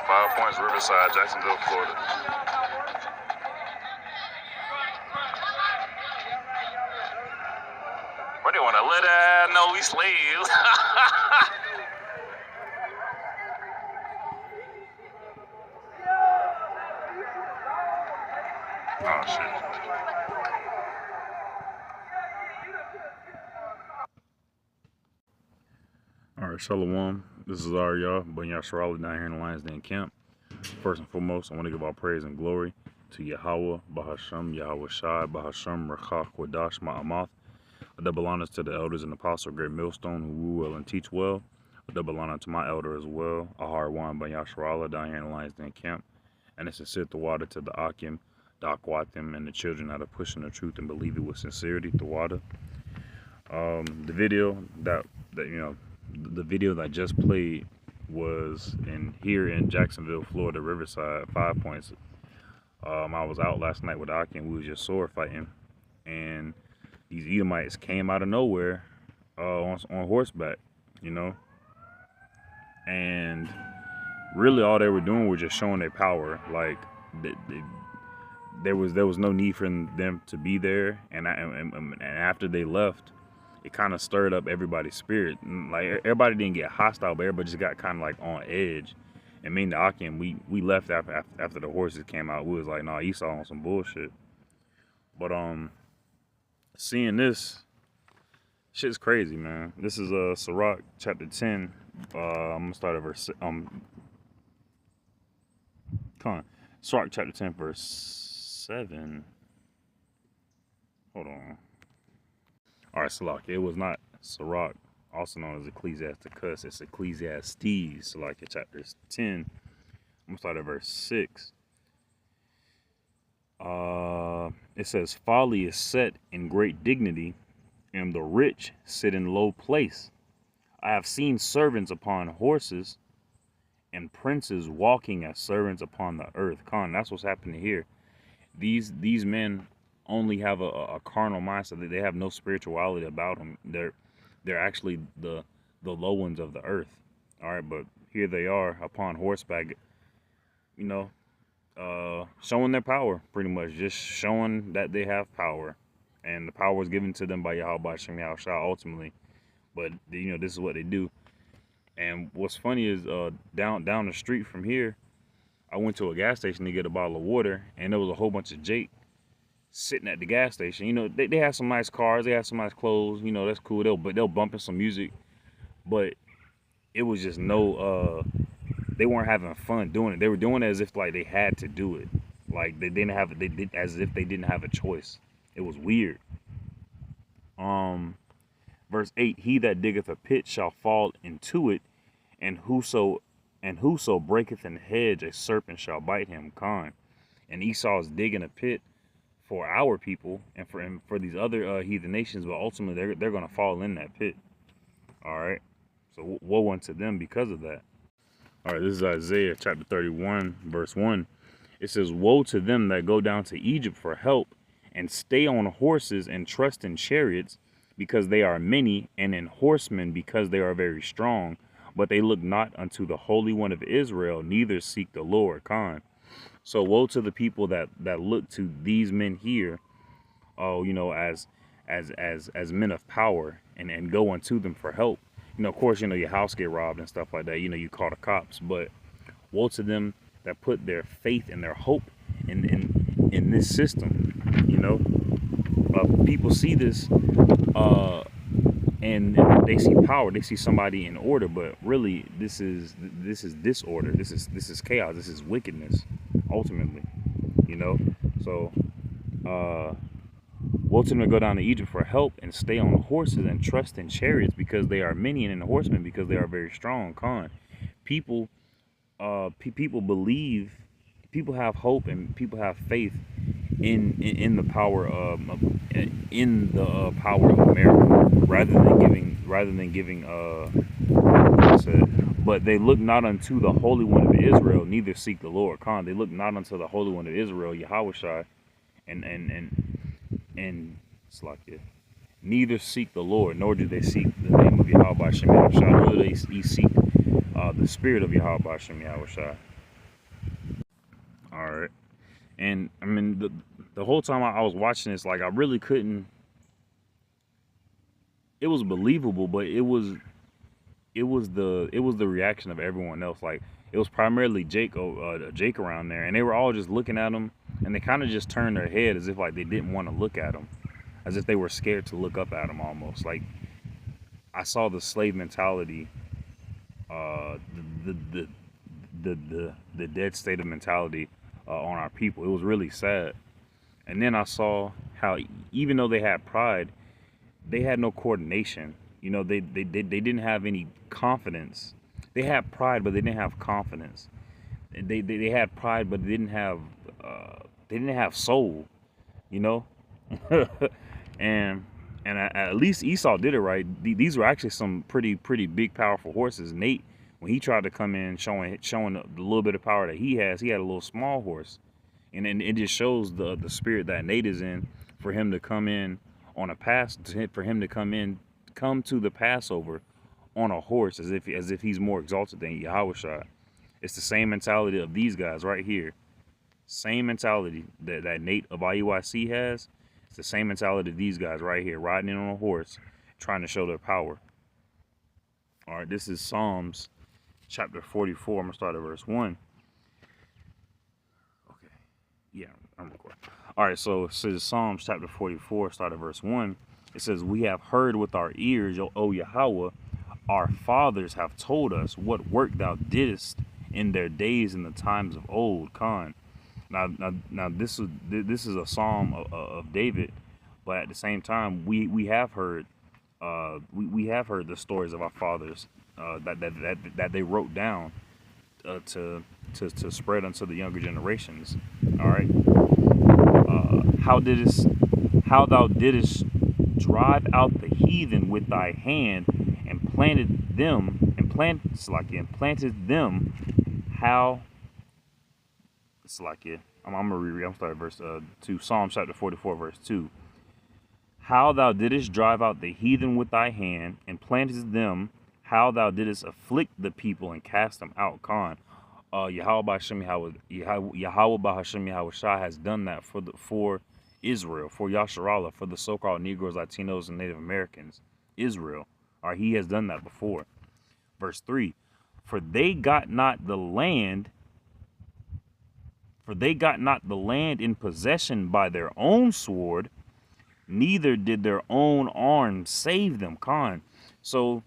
5 Points, Riverside, Jacksonville, Florida. What do you want to let that know we slaves? Oh, shit. All right, Shalom. This is Arya Ben Yasharala down here in the Lions Den camp. First and foremost, I want to give all praise and glory to Yahweh, Bahasham, Yahweh Shai, Bahasham, Rachach, Wadash, Ma'amath. Double honors to the elders and apostles of Great Millstone who rule well and teach well. Double honor to my elder as well, Ahar Ben Yasharala down here in the Lions Den camp. And it's a sit the water to the Akim, the Akwatim, and the children that are pushing the truth and believe it with sincerity, the water. The video that the video that I just played was here in Jacksonville, Florida, Riverside, 5 Points. I was out last night with Aki and we was just sword fighting, and these Edomites came out of nowhere on horseback, and really all they were doing was just showing their power. Like there was no need for them to be there, and after they left, it kind of stirred up everybody's spirit. Like everybody didn't get hostile, but everybody just got kind of like on edge. And me and the Akim, we left after the horses came out. We was like, nah, Esau on some bullshit. But seeing this, shit's crazy, man. This is Sirach chapter 10. I'm gonna start at verse Sirach chapter 10 verse 7. Hold on. All right, Salak. It was not Sirach, also known as Ecclesiasticus. It's Ecclesiastes, Salak, chapter 10. I'm gonna start at verse 6. It says, "Folly is set in great dignity, and the rich sit in low place. I have seen servants upon horses, and princes walking as servants upon the earth." That's what's happening here. These men only have a carnal mindset. They have no spirituality about them. They're actually the low ones of the earth. All right, but here they are upon horseback, showing their power, pretty much just showing that they have power, and the power is given to them by Yahweh Hashem Yahushua ultimately. But this is what they do. And what's funny is down the street from here, I went to a gas station to get a bottle of water, and there was a whole bunch of Jake sitting at the gas station. They have some nice cars, they have some nice clothes, that's cool. They'll bump in some music, but it was just they weren't having fun doing it. They were doing it as if like they had to do it, like they did as if they didn't have a choice. It was weird. Verse 8: "He that diggeth a pit shall fall into it, and whoso breaketh an hedge, a serpent shall bite him." And Esau is digging a pit for our people and for these other heathen nations, but ultimately they're going to fall in that pit. All right, so woe unto them because of that. All right, this is Isaiah chapter 31 verse 1. It says, "Woe to them that go down to Egypt for help, and stay on horses and trust in chariots, because they are many, and in horsemen, because they are very strong, but they look not unto the Holy One of Israel, neither seek the Lord." So woe to the people that look to these men here, as men of power, and go unto them for help. Of course, your house get robbed and stuff like that. You call the cops, but woe to them that put their faith and their hope in this system. People see this, and they see power. They see somebody in order, but really, this is disorder. This is chaos. This is wickedness. Ultimately, so woe to them to go down to Egypt for help, and stay on horses and trust in chariots, because they are many, and in the horsemen, because they are very strong. People believe, people have hope, and people have faith in the power of America, rather than giving but they look not unto the Holy One of Israel, neither seek the Lord. They look not unto the Holy One of Israel, Yahweh, and Slakia. Neither seek the Lord, nor do they seek the name of Yahweh Shem Yahushua, nor do they seek the spirit of Yahweh Shem Yahushua. All right. And I mean, the whole time I was watching this, like I really couldn't. It was believable, but it was the reaction of everyone else. Like it was primarily Jake around there, and they were all just looking at him, and they kind of just turned their head as if like they didn't want to look at him, as if they were scared to look up at him almost. Like I saw the slave mentality, uh, the the the dead state of mentality on our people. It was really sad. And then I saw how even though they had pride, they had no coordination. You know, they didn't have any confidence. They had pride, but they didn't have confidence. They had pride, but they didn't have soul. You know, and at least Esau did it right. These were actually some pretty big, powerful horses. Nate, when he tried to come in showing the little bit of power that he has, he had a little small horse, and then it just shows the spirit that Nate is in for him to come in on a for him to come to the Passover on a horse as if he's more exalted than Yahushua. It's the same mentality of these guys right here. Same mentality that Nate of IUIC has. It's the same mentality of these guys right here, riding in on a horse, trying to show their power. All right, this is Psalms chapter 44. I'm going to start at verse 1. Okay. Yeah, I'm recording. All right, so it says Psalms chapter 44, start at verse 1. It says, "We have heard with our ears, O Yahweh, our fathers have told us what work thou didst in their days in the times of old." Khan. Now this is a psalm of David, but at the same time, we have heard we have heard the stories of our fathers that they wrote down to spread unto the younger generations. All right. How thou didst drive out the heathen with thy hand and planted them. How it's like it. I'm gonna reread. I'm starting verse 2. Psalm chapter 44, verse 2. How thou didst drive out the heathen with thy hand and planted them. How thou didst afflict the people and cast them out. Khan. Yahweh B'Hashem Yahushua has done that for Israel, for Yasharallah, for the so-called Negroes, Latinos, and Native Americans. Israel. All right, he has done that before. Verse 3. For they got not the land in possession by their own sword, neither did their own arm save them. Khan. So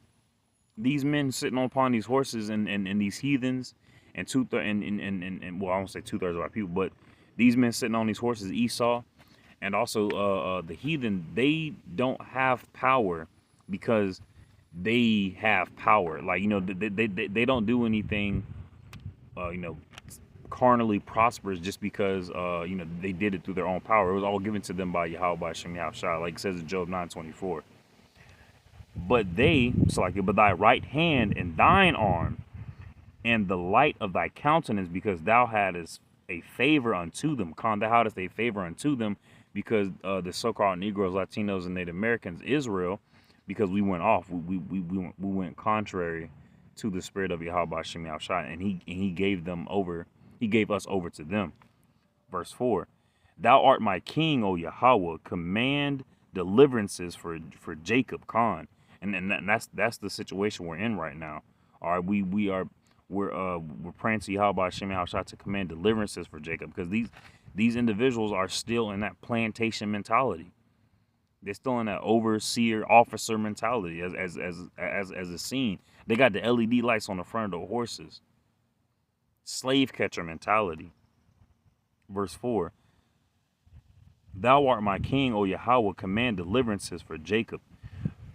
these men sitting upon these horses and these heathens and well, I won't say 2/3 of our people, but these men sitting on these horses, Esau, and also the heathen, they don't have power because they have power. Like, you know, they don't do anything, carnally prosperous just because, they did it through their own power. It was all given to them by Yahweh, by Shem Yahushua, like it says in Job 9:24. But thy right hand and thine arm and the light of thy countenance, because thou hadst a favor unto them. Thou hadst a favor unto them because the so-called Negroes, Latinos, and Native Americans, Israel, because we went off, we went contrary to the spirit of Yahweh B'Hashem Yahushua, and he gave us over to them. Verse 4. Thou art my king, O Yahweh, command deliverances for Jacob. Khan. And that's the situation we're in right now. All right, we're praying to Yahweh B'Hashem Yahushua to command deliverances for Jacob, because these individuals are still in that plantation mentality. They're still in that overseer officer mentality as a scene. They got the LED lights on the front of the horses. Slave catcher mentality. Verse 4. Thou art my king, O Yahweh, command deliverances for Jacob.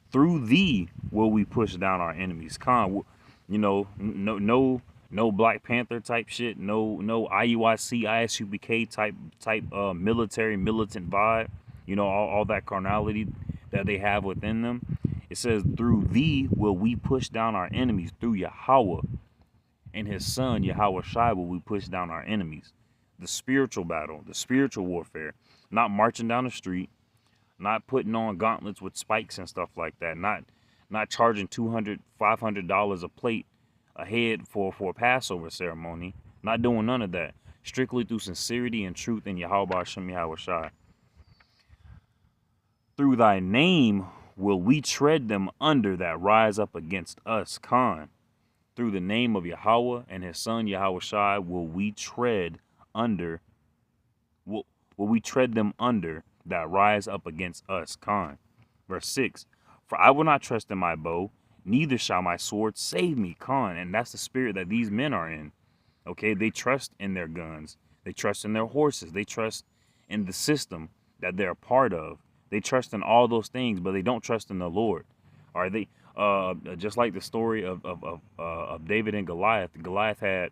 Through thee will we push down our enemies. Khan, no Black Panther type shit, no IUIC, ISUBK type militant vibe. All that carnality that they have within them. It says, through thee will we push down our enemies. Through Yahweh and his son, Yahweh Shai, will we push down our enemies. The spiritual battle, the spiritual warfare, not marching down the street, not putting on gauntlets with spikes and stuff like that, not charging $200, $500 a plate a head for a Passover ceremony, not doing none of that. strictly through sincerity and truth in Yahweh Hashem Yahweh Shai. Through thy name will we tread them under that rise up against us, Khan. Through the name of Yahweh and his son Yahweh Shai will we tread them under that rise up against us, Khan. Verse 6, for I will not trust in my bow, neither shall my sword save me, Khan. And that's the spirit that these men are in. Okay, they trust in their guns. They trust in their horses. They trust in the system that they're a part of. They trust in all those things, but they don't trust in the Lord. All right, they just like the story of David and Goliath. Goliath had,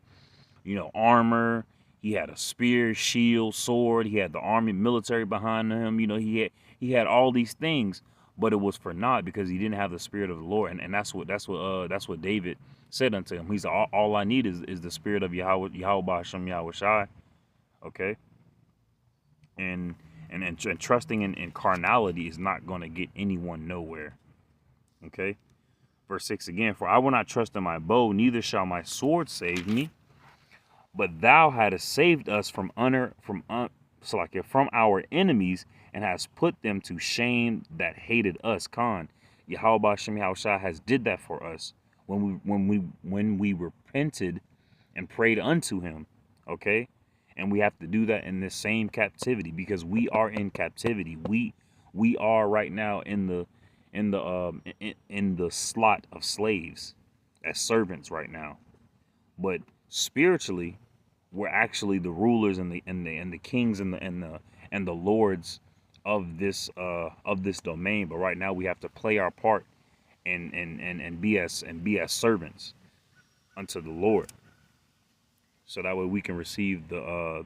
armor. He had a spear, shield, sword. He had the army, military behind him. He had all these things, but it was for naught because he didn't have the spirit of the Lord. And that's what David said unto him. He said, all I need is the spirit of Yahweh Hashem Yahweh Shai. Okay, and trusting in carnality is not going to get anyone nowhere. Okay, verse 6 again, for I will not trust in my bow, neither shall my sword save me. But thou hadst saved us from our enemies, and hast put them to shame that hated us. Khan, Yahweh Hashem Yahweh Shai has did that for us when we repented and prayed unto him. Okay, and we have to do that in this same captivity because we are in captivity. We are right now in the slot of slaves as servants right now, but spiritually, we're actually the rulers and the kings and the lords of this domain. But right now we have to play our part and be as servants unto the Lord, so that way we can receive the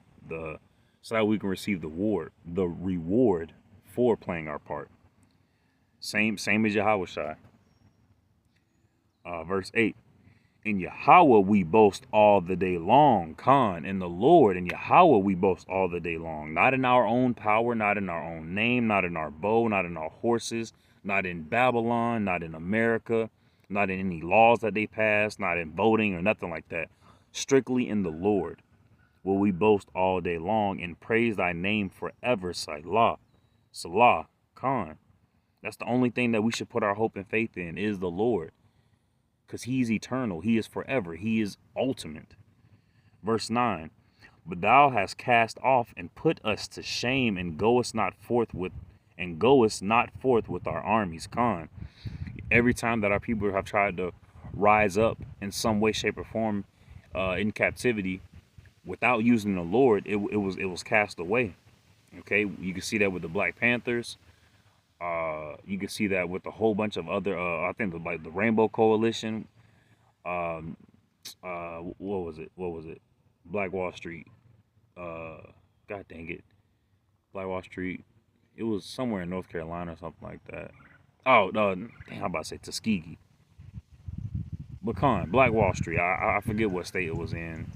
reward for playing our part. Same as Yahweh Shai. Verse 8. In Yahweh we boast all the day long, Khan. In the Lord, in Yahweh we boast all the day long. Not in our own power, not in our own name, not in our bow, not in our horses, not in Babylon, not in America, not in any laws that they pass, not in voting or nothing like that. Strictly in the Lord will we boast all day long and praise thy name forever, Salah. Salah, Khan. That's the only thing that we should put our hope and faith in is the Lord. Because he's eternal. He is forever. He is ultimate. Verse 9. But thou hast cast off and put us to shame and goest not forth with our armies. Khan. Every time that our people have tried to rise up in some way, shape, or form in captivity without using the Lord, it was cast away. Okay, you can see that with the Black Panthers. You can see that with a whole bunch of other, I think the Rainbow Coalition. What was it? Black Wall Street. God dang it. Black Wall Street. It was somewhere in North Carolina or something like that. Oh, no, I'm about to say Tuskegee. But Black Wall Street. I forget what state it was in.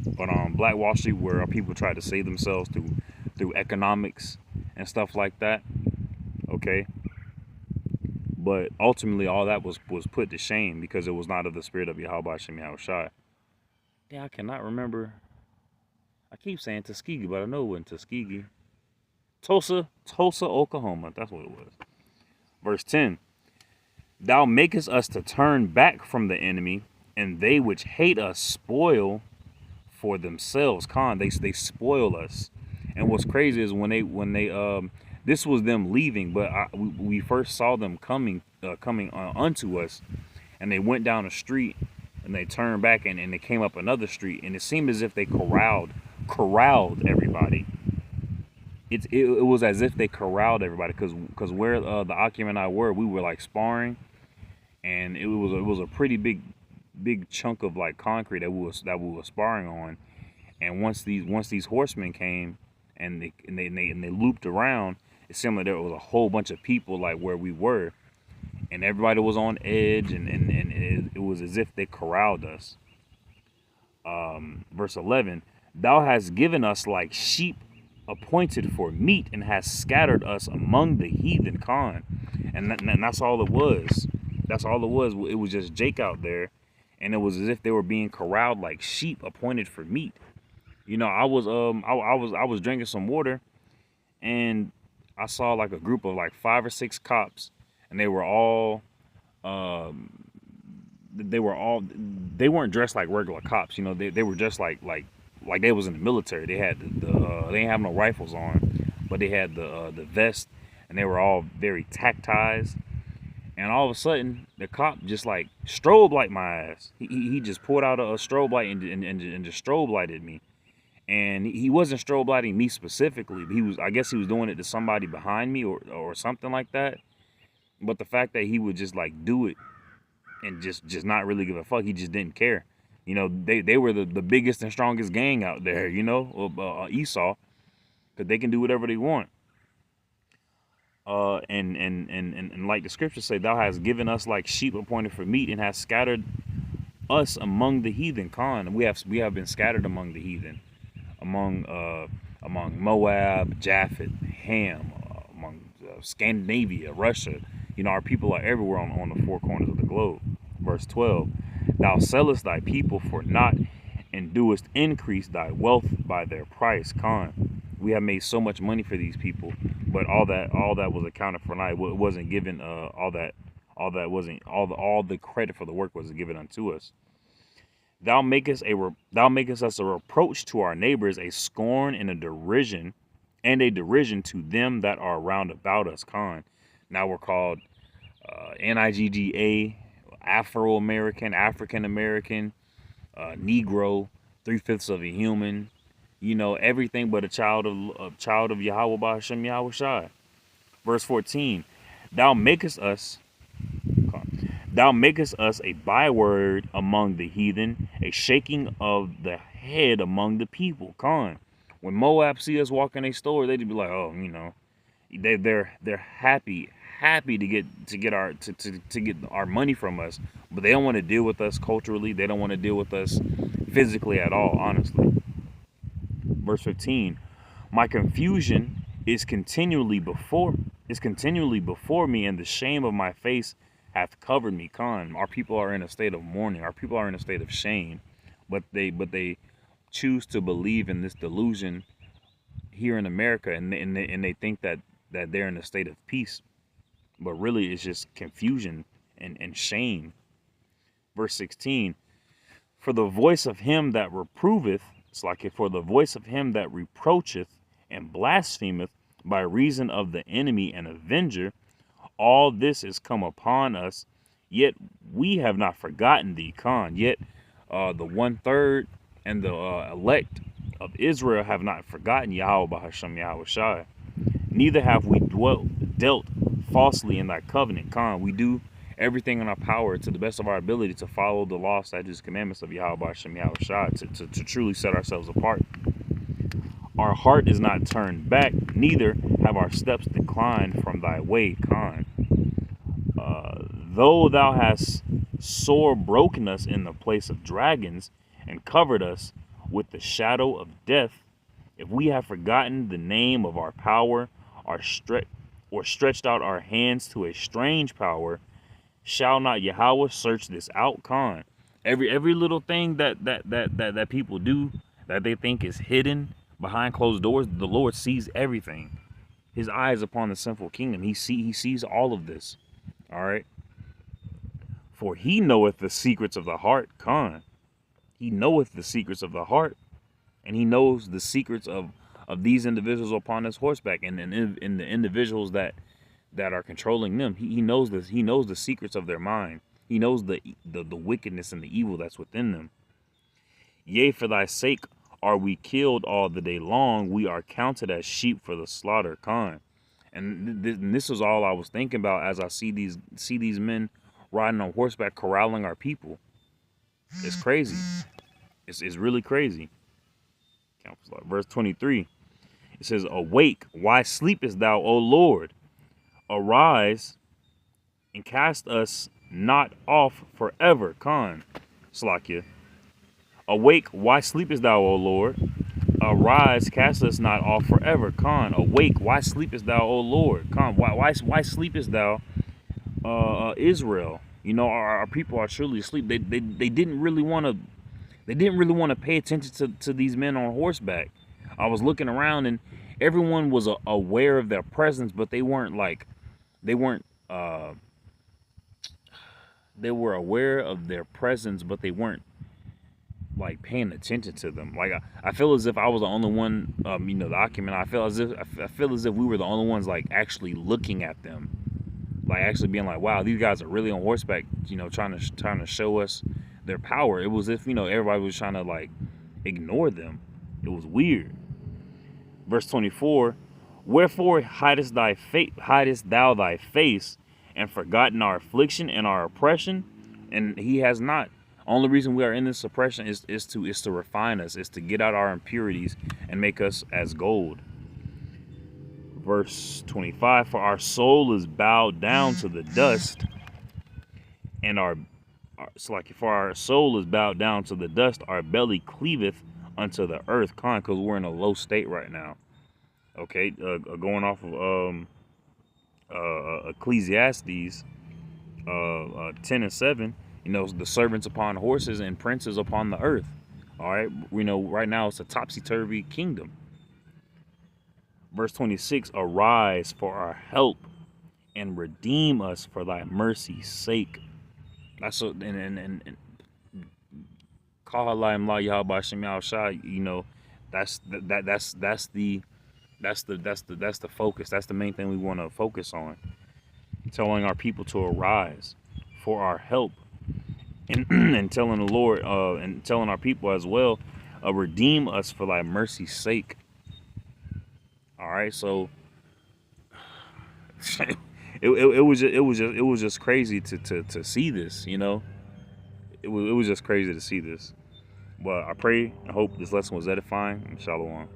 But Black Wall Street, where people tried to save themselves through economics and stuff like that. Okay, but ultimately all that was put to shame because it was not of the spirit of Yahweh Hashem Yahweh Shai. Yeah, I cannot remember. I keep saying Tuskegee, but I know it wasn't Tuskegee. Tulsa, Oklahoma. That's what it was. Verse 10. Thou makest us to turn back from the enemy, and they which hate us spoil for themselves. Khan, they spoil us. And what's crazy is when they this was them leaving, but we first saw them coming unto us, and they went down a street, and they turned back, and they came up another street, and it seemed as if they corralled everybody. It was as if they corralled everybody, because where the Akim and I were, we were like sparring, and it was a pretty big chunk of like concrete that we were sparring on, and once these horsemen came and they looped around, it seemed like there was a whole bunch of people like where we were, and everybody was on edge, and it was as if they corralled us. Verse 11, thou hast given us like sheep appointed for meat, and hast scattered us among the heathen. Khan. And that's all it was. That's all it was. It was just Jake out there, and it was as if they were being corralled like sheep appointed for meat. You know, I was drinking some water, and I saw like a group of like 5 or 6 cops, and um they weren't dressed like regular cops. You know, they were just like they was in the military. They had they didn't have no rifles on, but they had the vest, and they were all very tactized. And all of a sudden, the cop just like strobe light my ass. He just pulled out a strobe light and just strobe lighted me. And he wasn't strobe lighting me specifically. But I guess he was doing it to somebody behind me or something like that. But the fact that he would just like do it and just not really give a fuck, he just didn't care. You know, they were the biggest and strongest gang out there, you know, Esau, because they can do whatever they want. And like the scriptures say, thou hast given us like sheep appointed for meat, and hast scattered us among the heathen. Khan, we have been scattered among the heathen, among Moab, Japhet, Ham, among Scandinavia, Russia. You know, our people are everywhere on the four corners of the globe. Verse 12, thou sellest thy people for naught, and doest increase thy wealth by their price. Khan, we have made so much money for these people, but all that was accounted for naught. It wasn't given all the credit for the work wasn't given unto us. Thou makest us a reproach to our neighbors, a scorn and a derision to them that are round about us. Khan, now we're called NIGGA, Afro-American, African-American, Negro, 3/5 of a human, you know, everything but a child of Yahweh Ba'Hashem Yahweh Shai. Verse 14, thou makest us a byword among the heathen, a shaking of the head among the people. Khan, when Moab see us walk in a store, they'd be like, oh, you know, they're happy to get our money from us, but they don't want to deal with us culturally. They don't want to deal with us physically at all, honestly. Verse 15, my confusion is continually before me, and the shame of my face hath covered me. Khan, our people are in a state of mourning. Our people are in a state of shame, but they choose to believe in this delusion here in America, and they think that they're in a state of peace, but really it's just confusion and shame. Verse 16, for the voice of him that reproveth, it's like for the voice of him that reproacheth and blasphemeth by reason of the enemy and avenger, all this is come upon us, yet we have not forgotten thee. Khan, yet the 1/3 and the elect of Israel have not forgotten Yahweh Ba'Hashem Yahweh Shai. Neither have we dealt falsely in thy covenant. Khan, we do everything in our power to the best of our ability to follow the law, statutes, commandments of Yahweh Ba'Hashem Yahweh Shai, to truly set ourselves apart. Our heart is not turned back, neither have our steps declined from thy way. Khan, though thou hast sore broken us in the place of dragons, and covered us with the shadow of death, if we have forgotten the name of our power, or stretched out our hands to a strange power, shall not Yahweh search this out? Khan, every little thing that people do that they think is hidden behind closed doors, the Lord sees everything. His eye is upon the sinful kingdom. He sees all of this. All right. For he knoweth the secrets of the heart. Khan, he knoweth the secrets of the heart, and he knows the secrets of these individuals upon this horseback, and in the individuals that are controlling them. He knows this. He knows the secrets of their mind. He knows the wickedness and the evil that's within them. Yea, for thy sake are we killed all the day long. We are counted as sheep for the slaughter. Khan, and this is all I was thinking about as I see these men riding on horseback corralling our people. It's crazy. It's really crazy. Verse 23, it says, awake, why sleepest thou, O Lord? Arise and cast us not off forever. Khan, Slakia. Awake, why sleepest thou, O Lord? Arise, cast us not off forever. Khan, awake, why sleepest thou, O Lord? Khan, why sleepest thou, Israel? You know, our people are surely asleep. They didn't really want to They didn't really want to pay attention to these men on horseback. I was looking around and everyone was aware of their presence, but they weren't they weren't they were aware of their presence, but they weren't like paying attention to them. Like I feel as if I was the only one, the document. I feel as if we were the only ones like actually looking at them, like actually being like, wow, these guys are really on horseback, trying to show us their power. It was if everybody was trying to like ignore them. It was weird. Verse 24, wherefore hidest thou thy face, and forgotten our affliction and our oppression? And he has not. Only reason we are in this oppression is to refine us, is to get out our impurities and make us as gold. Verse 25, for our soul is bowed down to the dust, and for our soul is bowed down to the dust, our belly cleaveth unto the earth. Because we're in a low state right now. Okay, going off of Ecclesiastes 10:7. The servants upon horses and princes upon the earth. All right, right now it's a topsy-turvy kingdom. Verse 26, arise for our help and redeem us for thy mercy's sake. That's what, and Kahalayim La Yahweh Shem Yahushai, that's the focus. That's the main thing we want to focus on. Telling our people to arise for our help. And telling the Lord, and telling our people as well, redeem us for thy mercy's sake. All right, so it was just crazy to see this, It was just crazy to see this. But I pray and hope this lesson was edifying, and shalom.